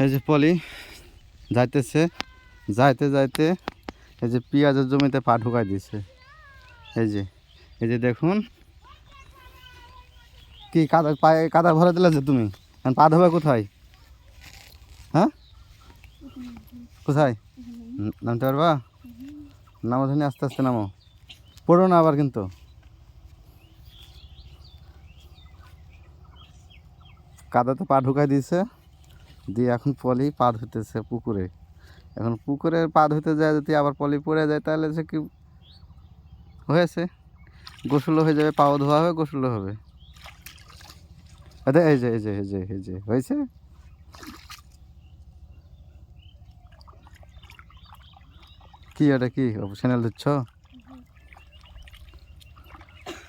এই যে পলি যাইতেছে, যাইতে যাইতে এই যে পেঁয়াজের জমিতে পা ঢুকাই দিছে। এই যে দেখুন কি কাদা, পায়ে কাদা ভরে দিলে যে তুমি, পা ধোবে কোথায়? হ্যাঁ কোথায় নামতে পারবা? নামো ধনি, আস্তে আস্তে নামো, পড়ো না আবার কিন্তু। কাদাতে পা ঢুকাই দিয়েছে, দিয়ে এখন পলি পা ধুতেছে পুকুরে। এখন পুকুরে পা ধুতে যায়, যদি আবার পলি পড়ে যায় তাহলে সে কি হয়েছে, গোসলও হয়ে যাবে, পাও ধোয়া হবে, গোসলও হবে। এই যে এই যে এই যে এই যে হয়েছে। কি এটা কি চ্যানেল দিচ্ছ?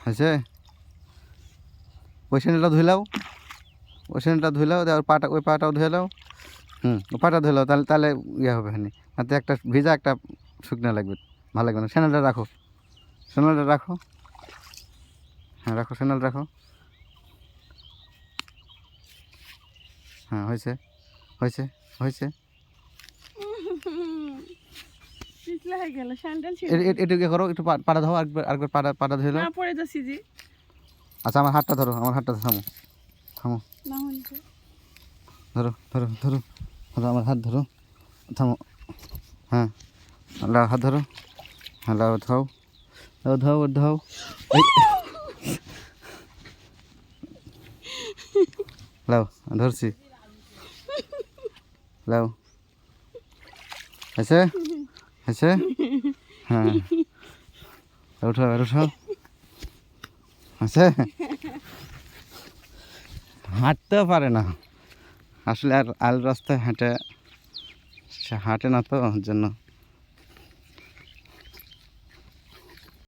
হয়েছে, ওই চ্যানেলটা ধুইলাও, ওই চ্যানেলটা ধুইলাও, আর পাটা, ওই পাটাও ধুয়ে লাও। ওই পাটা ধুয়ে লাও, তাহলে তাহলে ইয়ে হবে। হ্যাঁ, হাতে একটা ভিজা একটা শুকনো লাগবে, ভালো লাগবে না। চ্যানেলটা রাখো, চ্যানেলটা রাখো, হ্যাঁ রাখো, চ্যানেল রাখো। হ্যাঁ হয়েছে, হয়েছে, হয়েছে। এটুকু করো, একটু পাটা ধরো, আরেকবার পাটা ধুয়ে লাও। আচ্ছা আমার হাতটা ধরো, আমার হাতটা থামো, থামো, ধরো ধরো ধরো ধরো, আমার হাত ধরো, থামো। হ্যাঁ লাও, হাত ধরো, হ্যাঁ লাও, ধাও, লাও, ধাও, ধাও। লাও, ধরছি, লাও, হয়েছে, হয়েছে। হ্যাঁ উঠাও, উঠাও, হয়েছে। হাঁটতেও পারে না আসলে, আর আল রাস্তায় হাঁটে, সে হাঁটে না তো, ওর জন্য।